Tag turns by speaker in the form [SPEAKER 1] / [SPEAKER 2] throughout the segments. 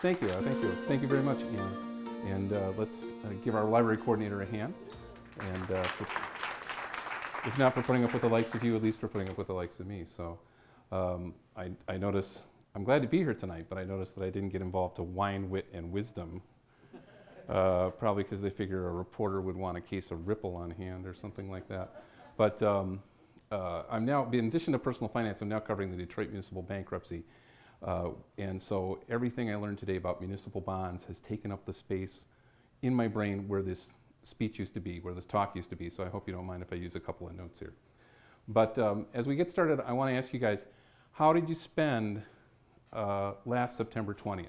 [SPEAKER 1] Thank you very much, Anna. And let's give our library coordinator a hand. And if not for putting up with the likes of you, at least for putting up with the likes of me. So I notice, I'm glad to be here tonight, but I noticed that I didn't get involved to wine, wit, and wisdom. Probably because they figure a reporter would want a case of Ripple on hand or something like that. But I'm now, in addition to personal finance, I'm now covering the Detroit municipal bankruptcy. And so everything I learned today about municipal bonds has taken up the space in my brain where this speech used to be, where this talk used to be. So I hope you don't mind if I use a couple of notes here. But as we get started, I want to ask you guys, how did you spend last September 20th?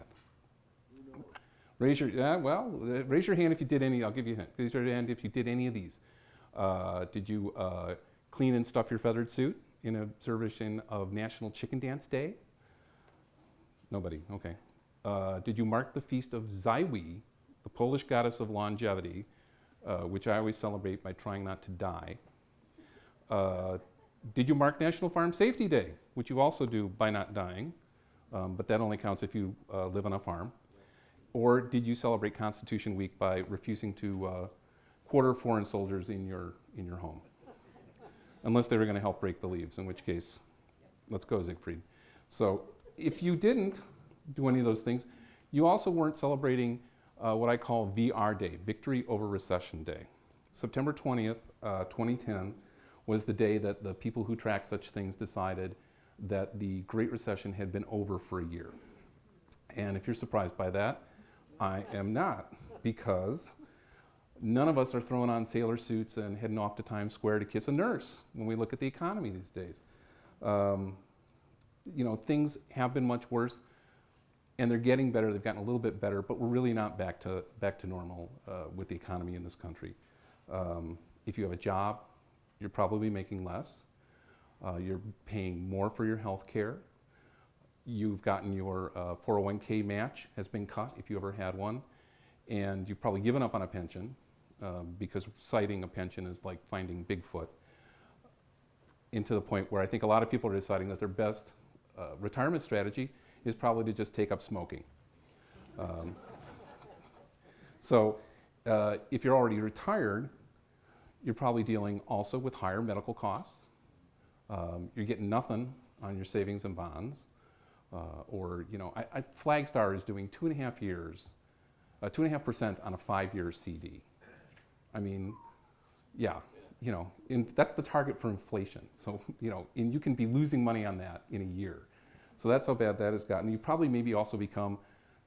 [SPEAKER 1] Raise your hand if you did any. I'll give you a hint. Raise your hand if you did any of these. Did you clean and stuff your feathered suit in observation of National Chicken Dance Day? Nobody. Okay. Did you mark the feast of Zywi, the Polish goddess of longevity, which I always celebrate by trying not to die? Did you mark National Farm Safety Day, which you also do by not dying, but that only counts if you live on a farm? Or did you celebrate Constitution Week by refusing to quarter foreign soldiers in your home? Unless they were going to help break the leaves, in which case, let's go, Siegfried. So if you didn't do any of those things, you also weren't celebrating what I call VR Day, Victory Over Recession Day. September 20th, 2010 was the day that the people who track such things decided that the Great Recession had been over for a year. And if you're surprised by that, I am not, because none of us are throwing on sailor suits and heading off to Times Square to kiss a nurse when we look at the economy these days. You know, things have been much worse, and they're getting better. They've gotten a little bit better, but we're really not back to normal with the economy in this country. If you have a job, you're probably making less. You're paying more for your health care. You've gotten your 401k match has been cut if you ever had one, and you've probably given up on a pension because citing a pension is like finding Bigfoot. Into the point where I think a lot of people are deciding that their best retirement strategy is probably to just take up smoking. So if you're already retired, you're probably dealing also with higher medical costs. You're getting nothing on your savings and bonds. Or, you know, Flagstar is doing 2.5 years, 2.5% on a 5-year CD. I mean, yeah, you know, that's the target for inflation. So, you know, and you can be losing money on that in a year. So that's how bad that has gotten. You probably maybe also become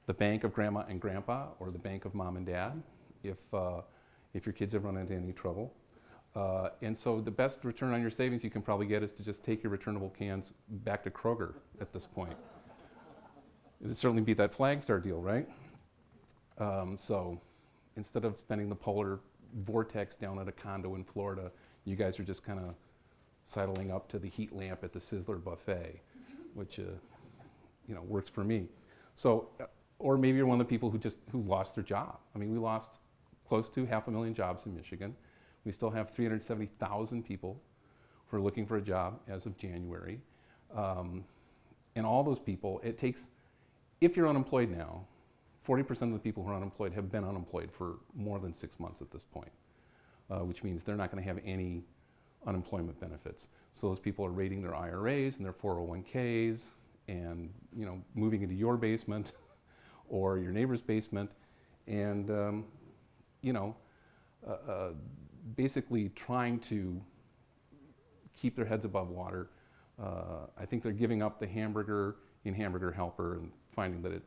[SPEAKER 1] the bank of grandma and grandpa, or the bank of mom and dad, if your kids ever run into any trouble. And so the best return on your savings you can probably get is to just take your returnable cans back to Kroger at this point. It'd certainly beat that Flagstar deal, right? So instead of spending the polar vortex down at a condo in Florida, you guys are just kind of sidling up to the heat lamp at the Sizzler buffet, which you know, works for me. So, or maybe you're one of the people who lost their job. I mean, we lost close to 500,000 jobs in Michigan. We still have 370,000 people who are looking for a job as of January. And all those people, it takes, if you're unemployed now, 40% of the people who are unemployed have been unemployed for more than 6 months at this point, which means they're not going to have any unemployment benefits. So those people are raiding their IRAs and their 401ks and, you know, moving into your basement or your neighbor's basement and, you know, basically trying to keep their heads above water. I think they're giving up the hamburger in Hamburger Helper and finding that it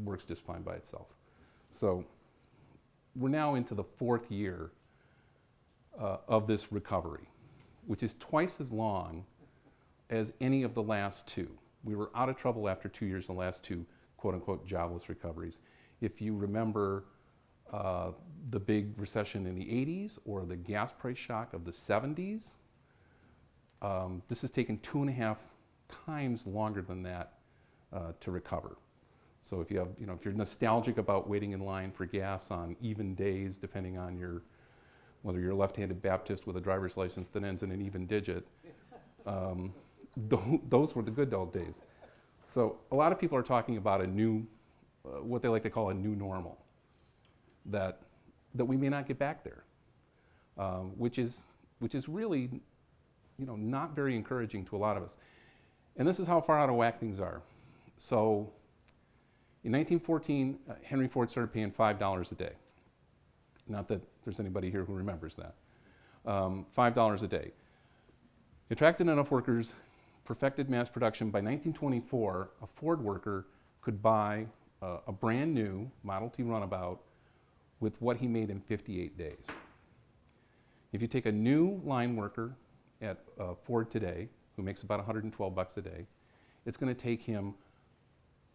[SPEAKER 1] works just fine by itself. So we're now into the 4th year of this recovery, which is twice as long as any of the last 2. We were out of trouble after 2 years in the last 2 quote-unquote jobless recoveries. If you remember the big recession in the 80s or the gas price shock of the 70s, this has taken 2.5 times longer than that to recover. So if you have, you know, if you're nostalgic about waiting in line for gas on even days, depending on whether you're a left-handed Baptist with a driver's license that ends in an even digit, those were the good old days. So a lot of people are talking about a new what they like to call a new normal, that we may not get back there, which is really, not very encouraging to a lot of us. And this is how far out of whack things are. So in 1914, Henry Ford started paying $5 a day. Not that there's anybody here who remembers that. $5 a day. Attracted enough workers, perfected mass production. By 1924, a Ford worker could buy a brand new Model T runabout with what he made in 58 days. If you take a new line worker at Ford today, who makes about 112 bucks a day, it's going to take him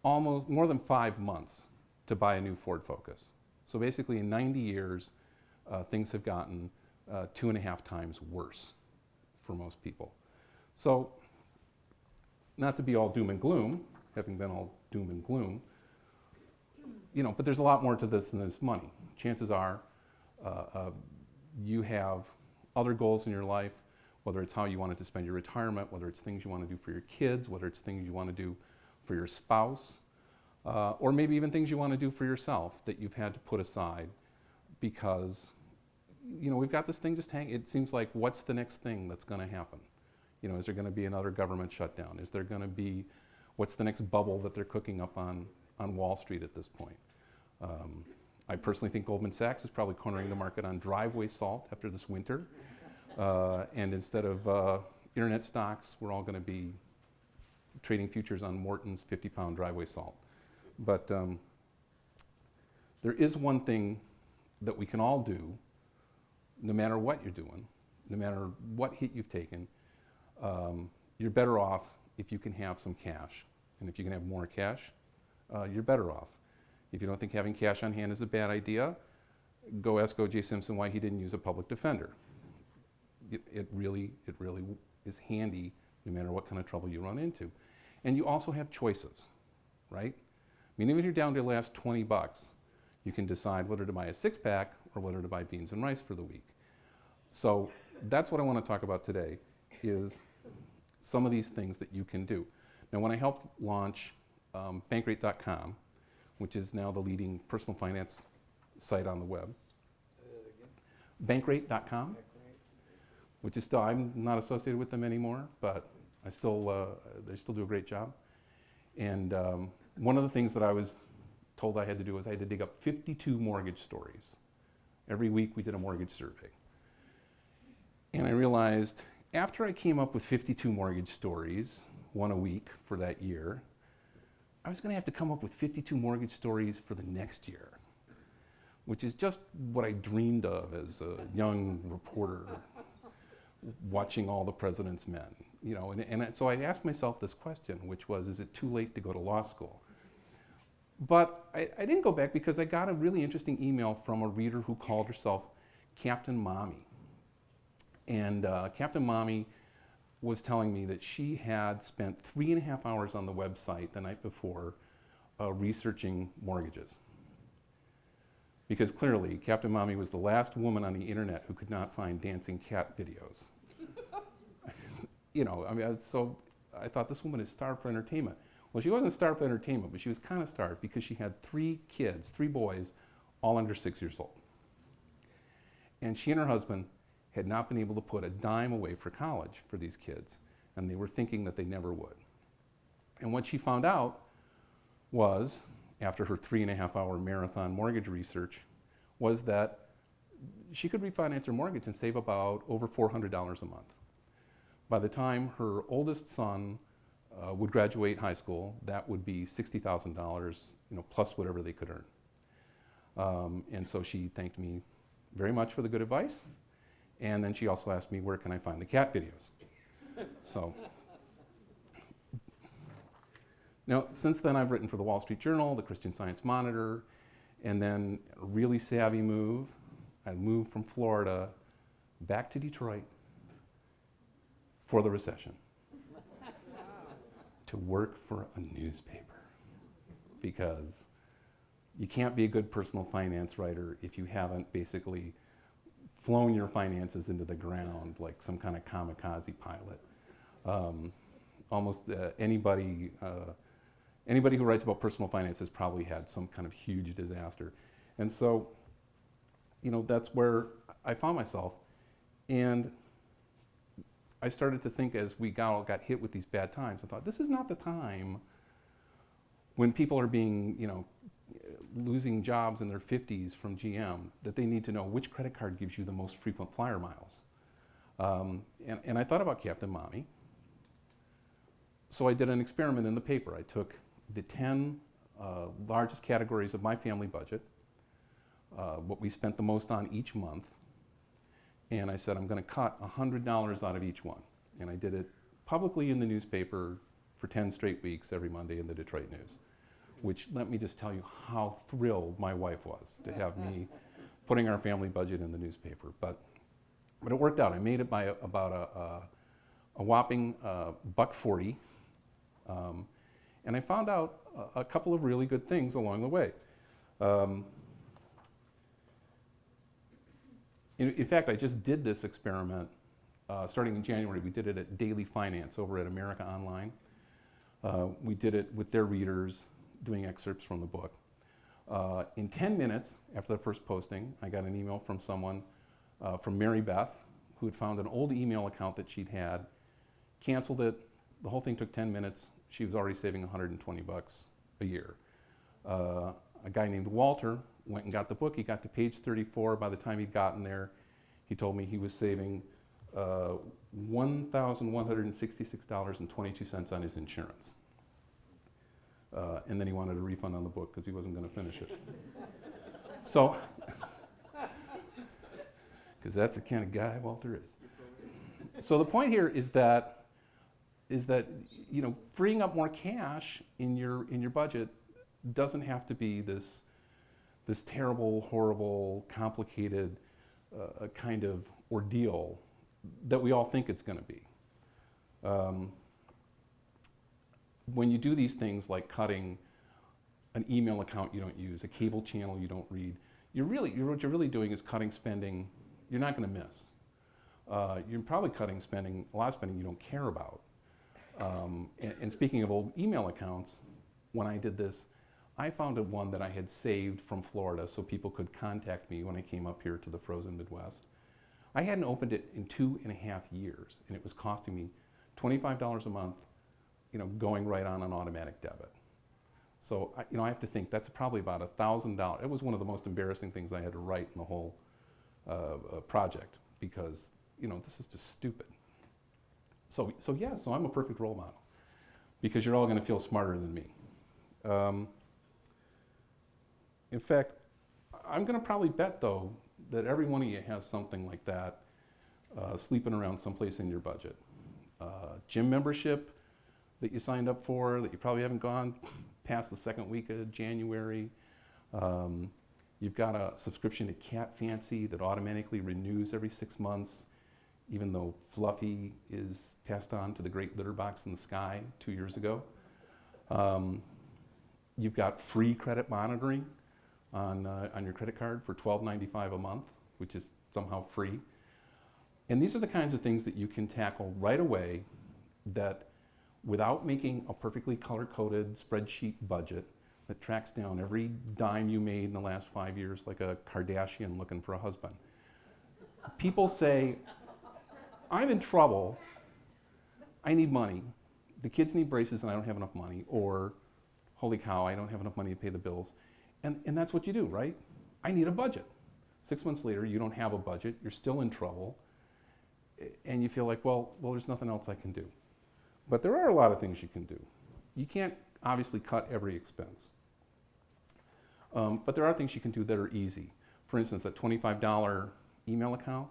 [SPEAKER 1] almost more than 5 months to buy a new Ford Focus. So basically in 90 years, things have gotten 2.5 times worse for most people. So not to be all doom and gloom, having been all doom and gloom, but there's a lot more to this than this money. Chances are you have other goals in your life, whether it's how you wanted to spend your retirement, whether it's things you want to do for your kids, whether it's things you want to do for your spouse, or maybe even things you want to do for yourself that you've had to put aside because, we've got this thing just hanging. It seems like, what's the next thing that's going to happen? Is there going to be another government shutdown? Is there going to be, what's the next bubble that they're cooking up on Wall Street at this point? I personally think Goldman Sachs is probably cornering the market on driveway salt after this winter. And instead of internet stocks, we're all going to be trading futures on Morton's 50-pound driveway salt. But there is one thing that we can all do, no matter what you're doing, no matter what hit you've taken. You're better off if you can have some cash. And if you can have more cash, you're better off. If you don't think having cash on hand is a bad idea, go ask O.J. Simpson why he didn't use a public defender. It really is handy no matter what kind of trouble you run into. And you also have choices, right? I mean, even if you're down to the last 20 bucks, you can decide whether to buy a six-pack or whether to buy beans and rice for the week. So that's what I want to talk about today, is some of these things that you can do. Now, when I helped launch Bankrate.com, which is now the leading personal finance site on the web, Bankrate.com, which is still, I'm not associated with them anymore, but they still do a great job. And one of the things that I was told I had to do was I had to dig up 52 mortgage stories. Every week we did a mortgage survey. And I realized after I came up with 52 mortgage stories, one a week for that year, I was going to have to come up with 52 mortgage stories for the next year, which is just what I dreamed of as a young reporter watching All the President's Men. So I asked myself this question, which was, is it too late to go to law school? But I didn't go back because I got a really interesting email from a reader who called herself Captain Mommy. And Captain Mommy was telling me that she had spent 3.5 hours on the website the night before researching mortgages. Because clearly, Captain Mommy was the last woman on the internet who could not find dancing cat videos. So I thought, this woman is starved for entertainment. Well, she wasn't starved for entertainment, but she was kind of starved because she had 3 kids, 3 boys, all under 6 years old. And she and her husband had not been able to put a dime away for college for these kids, and they were thinking that they never would. And what she found out was, after her 3.5-hour marathon mortgage research, was that she could refinance her mortgage and save about over $400 a month. By the time her oldest son would graduate high school, that would be $60,000, plus whatever they could earn. And so she thanked me very much for the good advice. And then she also asked me, where can I find the cat videos? So, now, since then I've written for the Wall Street Journal, the Christian Science Monitor, and then a really savvy move. I moved from Florida back to Detroit for the recession to work for a newspaper, because you can't be a good personal finance writer if you haven't basically flown your finances into the ground like some kind of kamikaze pilot. Almost anybody Anybody who writes about personal finance has probably had some kind of huge disaster. And so, that's where I found myself. And I started to think as we all got hit with these bad times, I thought, this is not the time when people are being, losing jobs in their 50s from GM, that they need to know which credit card gives you the most frequent flyer miles. And I thought about Captain Mommy. So I did an experiment in the paper. I took the 10 largest categories of my family budget, what we spent the most on each month, and I said, I'm going to cut $100 out of each one. And I did it publicly in the newspaper for 10 straight weeks every Monday in the Detroit News, which, let me just tell you how thrilled my wife was to have me putting our family budget in the newspaper. But it worked out. I made it by about a whopping $1.40. And I found out a couple of really good things along the way. In fact, I just did this experiment starting in January. We did it at Daily Finance over at America Online. We did it with their readers, doing excerpts from the book. In 10 minutes after the first posting, I got an email from someone, from Mary Beth, who had found an old email account that she'd had, canceled it. The whole thing took 10 minutes. She was already saving $120 a year. A guy named Walter went and got the book. He got to page 34. By the time he'd gotten there, he told me he was saving $1,166.22 on his insurance. And then he wanted a refund on the book because he wasn't going to finish it. So, because that's the kind of guy Walter is. So the point here is that freeing up more cash in your budget doesn't have to be this terrible, horrible, complicated kind of ordeal that we all think it's going to be. When you do these things like cutting an email account you don't use, a cable channel you don't read, what you're really doing is cutting spending you're not going to miss. You're probably cutting spending, a lot of spending you don't care about. And speaking of old email accounts, when I did this, I found one that I had saved from Florida so people could contact me when I came up here to the frozen Midwest. I hadn't opened it in 2.5 years, and it was costing me $25 a month, going right on an automatic debit. So, I have to think that's probably about $1,000. It was one of the most embarrassing things I had to write in the whole project because, this is just stupid. So I'm a perfect role model because you're all going to feel smarter than me. In fact, I'm going to probably bet, though, that every one of you has something like that sleeping around someplace in your budget. Gym membership that you signed up for that you probably haven't gone past the second week of January. You've got a subscription to Cat Fancy that automatically renews every 6 months, even though Fluffy is passed on to the great litter box in the sky 2 years ago. You've got free credit monitoring on your credit card for $12.95 a month, which is somehow free. And these are the kinds of things that you can tackle right away that without making a perfectly color-coded spreadsheet budget that tracks down every dime you made in the last 5 years like a Kardashian looking for a husband. People say, I'm in trouble, I need money, the kids need braces and I don't have enough money, or holy cow, I don't have enough money to pay the bills. And that's what you do, right? I need a budget. 6 months later, you don't have a budget, you're still in trouble, and you feel like, well, there's nothing else I can do. But there are a lot of things you can do. You can't obviously cut every expense. But there are things you can do that are easy. For instance, that $25 email account,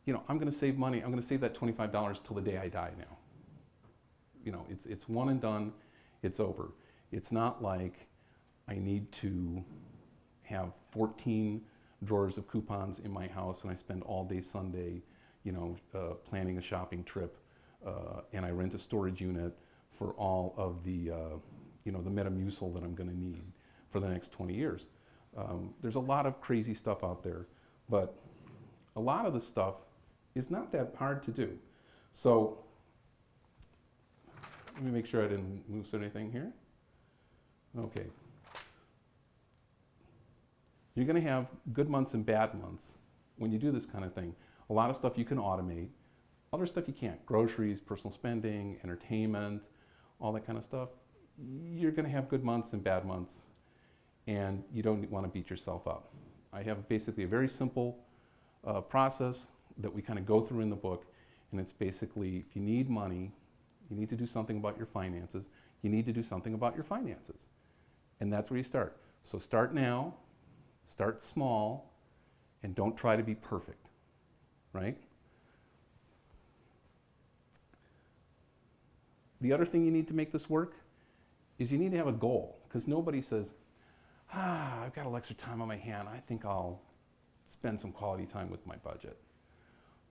[SPEAKER 1] I'm going to save money. I'm going to save that $25 till the day I die now. It's one and done. It's over. It's not like I need to have 14 drawers of coupons in my house and I spend all day Sunday, planning a shopping trip, and I rent a storage unit for all of the, the Metamucil that I'm going to need for the next 20 years. There's a lot of crazy stuff out there, but a lot of the stuff is not that hard to do. So let me make sure I didn't lose anything here. Okay. You're going to have good months and bad months when you do this kind of thing. A lot of stuff you can automate. Other stuff you can't. Groceries, personal spending, entertainment, all that kind of stuff. You're going to have good months and bad months, and you don't want to beat yourself up. I have basically a very simple process that we kind of go through in the book, and it's basically if you need money, you need to do something about your finances, you need to do something about your finances. And that's where you start. So start now, start small, and don't try to be perfect, right? The other thing you need to make this work is you need to have a goal, because nobody says, I've got a little extra time on my hand, I think I'll spend some quality time with my budget.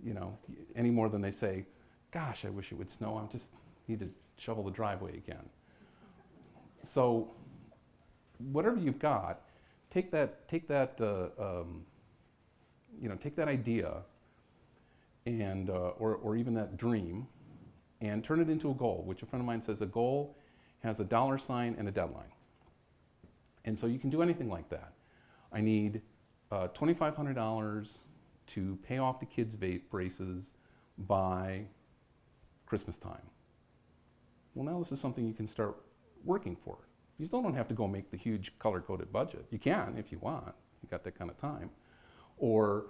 [SPEAKER 1] You know, any more than they say, gosh, I wish it would snow, I just need to shovel the driveway again. So whatever you've got, take that idea and or even that dream and turn it into a goal, which a friend of mine says a goal has a dollar sign and a deadline. And so you can do anything like that. I need $2,500 to pay off the kids' braces by Christmas time. Well, now this is something you can start working for. You still don't have to go make the huge color-coded budget. You can if you want. You've got that kind of time. Or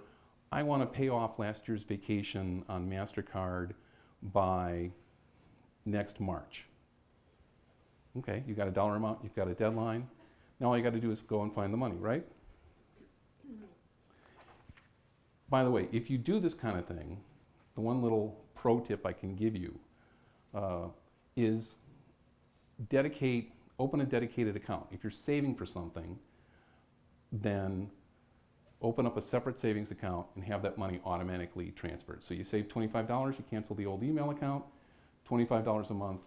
[SPEAKER 1] I want to pay off last year's vacation on MasterCard by next March. Okay, you've got a dollar amount, you've got a deadline. Now all you got to do is go and find the money, right? By the way, if you do this kind of thing, the one little pro tip I can give you is open a dedicated account. If you're saving for something, then open up a separate savings account and have that money automatically transferred. So you save $25, you cancel the old email account, $25 a month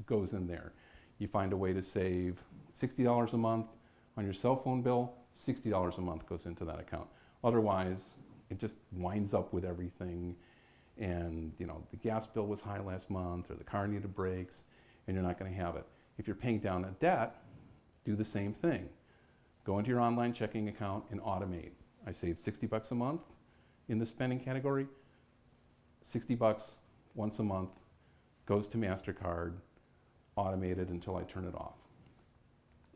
[SPEAKER 1] goes in there. You find a way to save $60 a month on your cell phone bill, $60 a month goes into that account. Otherwise, it just winds up with everything, and you know, the gas bill was high last month, or the car needed brakes, and you're not going to have it. If you're paying down a debt, do the same thing. Go into your online checking account and automate. I save $60 a month in the spending category. $60 once a month goes to MasterCard, automated until I turn it off.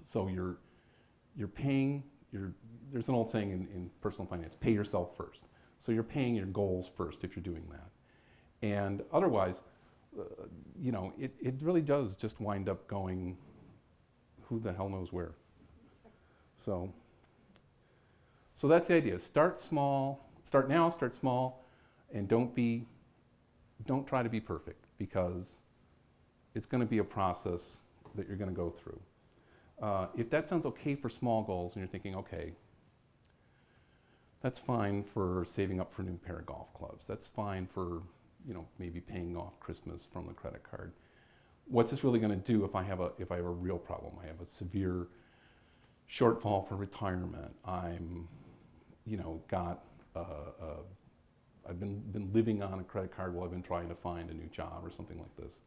[SPEAKER 1] So you're paying there's an old saying in personal finance, pay yourself first. So you're paying your goals first if you're doing that. And otherwise, you know, it really does just wind up going, who the hell knows where. So that's the idea. Start small, start now, start small, and don't try to be perfect, because it's going to be a process that you're going to go through. If that sounds okay for small goals and you're thinking, okay, that's fine for saving up for a new pair of golf clubs. That's fine for, you know, maybe paying off Christmas from the credit card. What's this really going to do if I have a real problem? I have a severe shortfall for retirement. I'm, you know, I've been living on a credit card while I've been trying to find a new job or something like this.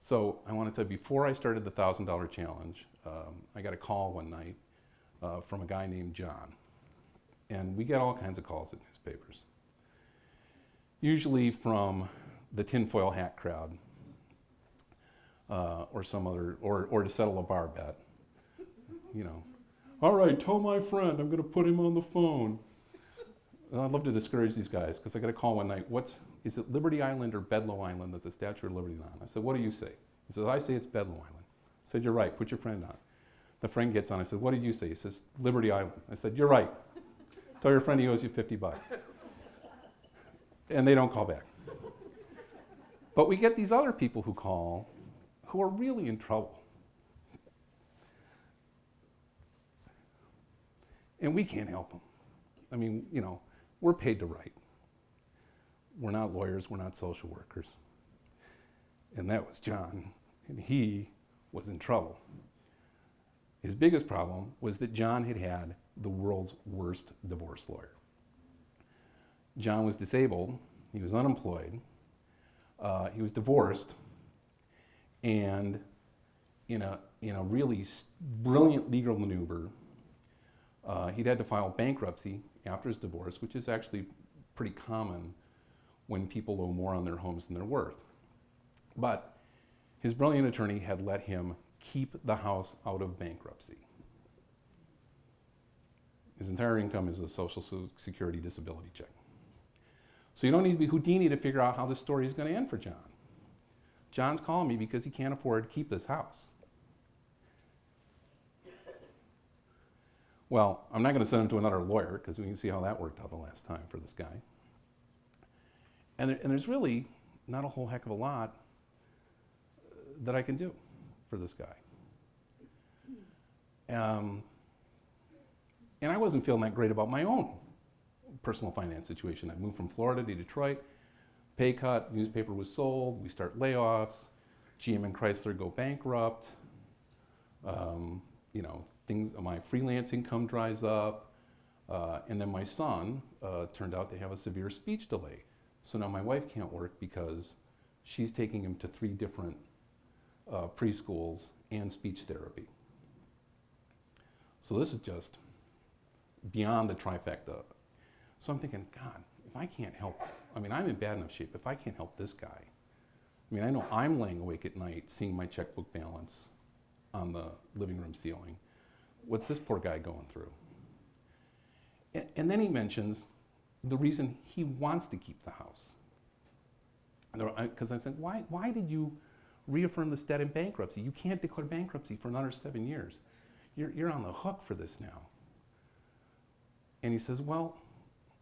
[SPEAKER 1] So I want to tell you, before I started the $1,000 challenge, I got a call one night from a guy named John. And we get all kinds of calls at newspapers. Usually from the tinfoil hat crowd, or some other, or to settle a bar bet. You know, all right, tell my friend I'm going to put him on the phone. And I'd love to discourage these guys, because I got a call one night. Is it Liberty Island or Bedloe Island that the Statue of Liberty is on? I said, what do you say? He says, I say it's Bedloe Island. I said, you're right, put your friend on. The friend gets on. I said, what did you say? He says, Liberty Island. I said, you're right. Tell your friend he owes you $50. And they don't call back. But we get these other people who call who are really in trouble. And we can't help them. I mean, you know, we're paid to write. We're not lawyers, we're not social workers. And that was John, and he was in trouble. His biggest problem was that John had had the world's worst divorce lawyer. John was disabled, he was unemployed, he was divorced, and in a really brilliant legal maneuver, he'd had to file bankruptcy after his divorce, which is actually pretty common when people owe more on their homes than they're worth. But his brilliant attorney had let him keep the house out of bankruptcy. His entire income is a Social Security disability check. So you don't need to be Houdini to figure out how this story is going to end for John. John's calling me because he can't afford to keep this house. Well, I'm not going to send him to another lawyer because we can see how that worked out the last time for this guy. And there's really not a whole heck of a lot that I can do for this guy. And I wasn't feeling that great about my own personal finance situation. I moved from Florida to Detroit, pay cut, newspaper was sold, we start layoffs, GM and Chrysler go bankrupt, things, my freelance income dries up, and then my son turned out to have a severe speech delay. So now my wife can't work because she's taking him to 3 different preschools and speech therapy. So this is just beyond the trifecta. So I'm thinking, God, if I can't help, I'm in bad enough shape. If I can't help this guy, I know I'm laying awake at night seeing my checkbook balance on the living room ceiling. What's this poor guy going through? And then he mentions the reason he wants to keep the house. Because I said, why did you reaffirm this debt in bankruptcy? You can't declare bankruptcy for another 7 years. You're on the hook for this now. And he says, well,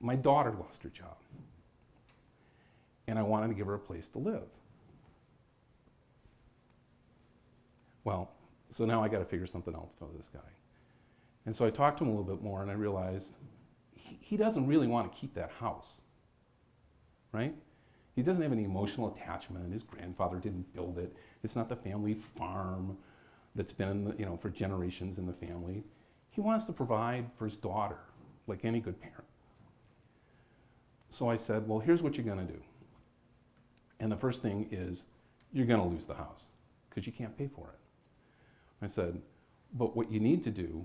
[SPEAKER 1] my daughter lost her job, and I wanted to give her a place to live. Well, so now I got to figure something else for this guy. And so I talked to him a little bit more, and I realized he doesn't really want to keep that house, right? He doesn't have any emotional attachment, and his grandfather didn't build it. It's not the family farm that's been for generations in the family. He wants to provide for his daughter, like any good parent. So I said, well, here's what you're going to do. And the first thing is, you're going to lose the house because you can't pay for it. I said, but what you need to do,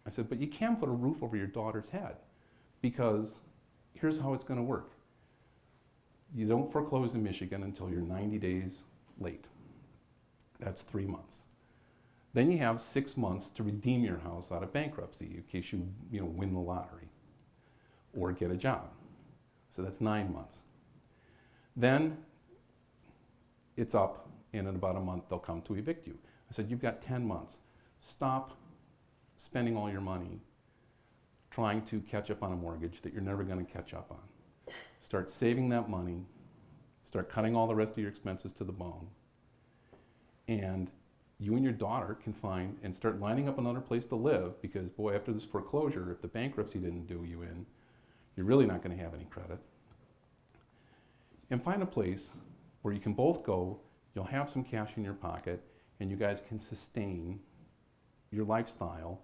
[SPEAKER 1] I said, but you can put a roof over your daughter's head because here's how it's going to work. You don't foreclose in Michigan until you're 90 days late. That's 3 months. Then you have 6 months to redeem your house out of bankruptcy in case you win the lottery or get a job. So that's 9 months. Then it's up, and in about a month they'll come to evict you. I said, you've got 10 months. Stop spending all your money trying to catch up on a mortgage that you're never going to catch up on. Start saving that money. Start cutting all the rest of your expenses to the bone. And you and your daughter can find and start lining up another place to live because, boy, after this foreclosure, if the bankruptcy didn't do you in, you're really not going to have any credit. And find a place where you can both go, you'll have some cash in your pocket, and you guys can sustain your lifestyle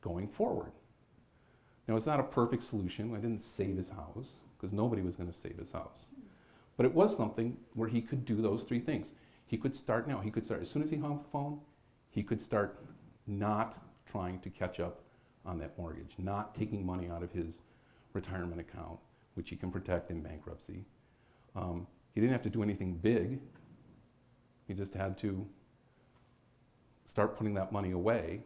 [SPEAKER 1] going forward. Now, it's not a perfect solution. I didn't save his house because nobody was going to save his house. But it was something where he could do those 3 things. He could start now. He could start as soon as he hung up the phone. He could start not trying to catch up on that mortgage, not taking money out of his retirement account, which he can protect in bankruptcy. He didn't have to do anything big. He just had to start putting that money away.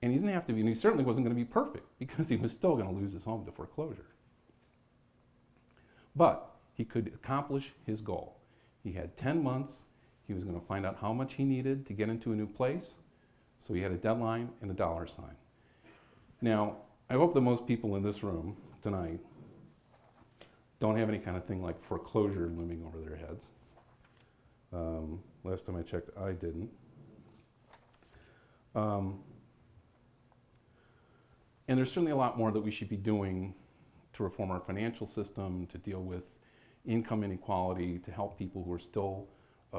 [SPEAKER 1] And he didn't have to be, and he certainly wasn't going to be perfect because he was still going to lose his home to foreclosure. But he could accomplish his goal. He had 10 months. He was going to find out how much he needed to get into a new place. So he had a deadline and a dollar sign. Now, I hope that most people in this room tonight don't have any kind of thing like foreclosure looming over their heads. Last time I checked, I didn't. And there's certainly a lot more that we should be doing to reform our financial system, to deal with income inequality, to help people who are still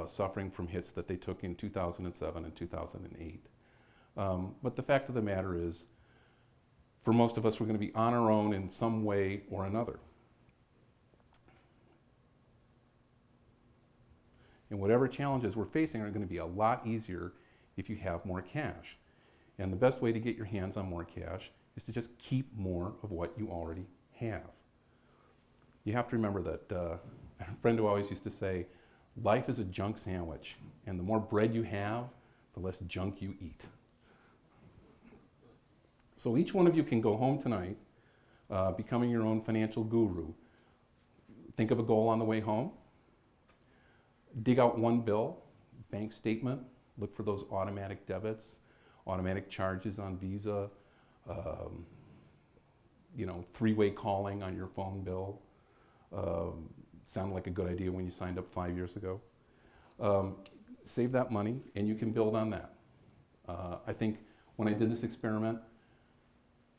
[SPEAKER 1] suffering from hits that they took in 2007 and 2008. But the fact of the matter is, for most of us, we're going to be on our own in some way or another. And whatever challenges we're facing are going to be a lot easier if you have more cash. And the best way to get your hands on more cash is to just keep more of what you already have. You have to remember that a friend who always used to say, life is a junk sandwich, and the more bread you have, the less junk you eat. So each one of you can go home tonight becoming your own financial guru. Think of a goal on the way home. Dig out one bill, bank statement, look for those automatic debits, automatic charges on Visa, three-way calling on your phone bill. Sounded like a good idea when you signed up 5 years ago. Save that money and you can build on that. I think when I did this experiment,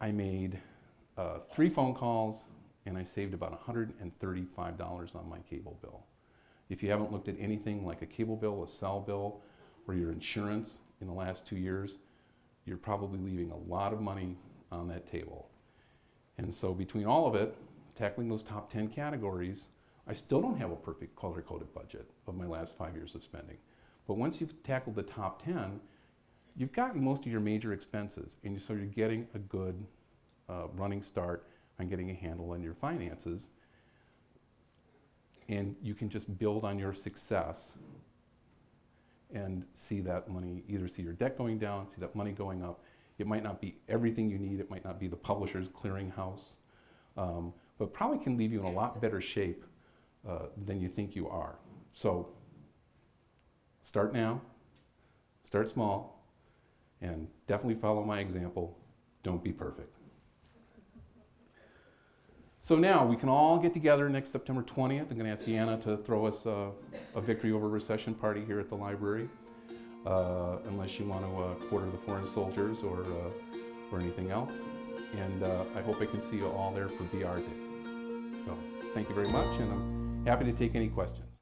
[SPEAKER 1] I made 3 phone calls and I saved about $135 on my cable bill. If you haven't looked at anything like a cable bill, a cell bill, or your insurance in the last 2 years, you're probably leaving a lot of money on that table. And so between all of it, tackling those top 10 categories, I still don't have a perfect color-coded budget of my last 5 years of spending. But once you've tackled the top 10, you've gotten most of your major expenses, and so you're getting a good running start on getting a handle on your finances. And you can just build on your success and see that money, either see your debt going down, see that money going up. It might not be everything you need, it might not be the publisher's clearinghouse, but probably can leave you in a lot better shape than you think you are. So start now, start small, and definitely follow my example. Don't be perfect. So now we can all get together next September 20th. I'm going to ask Anna to throw us a victory over recession party here at the library, unless you want to quarter the foreign soldiers or anything else. And I hope I can see you all there for VR Day. So thank you very much, and I'm happy to take any questions.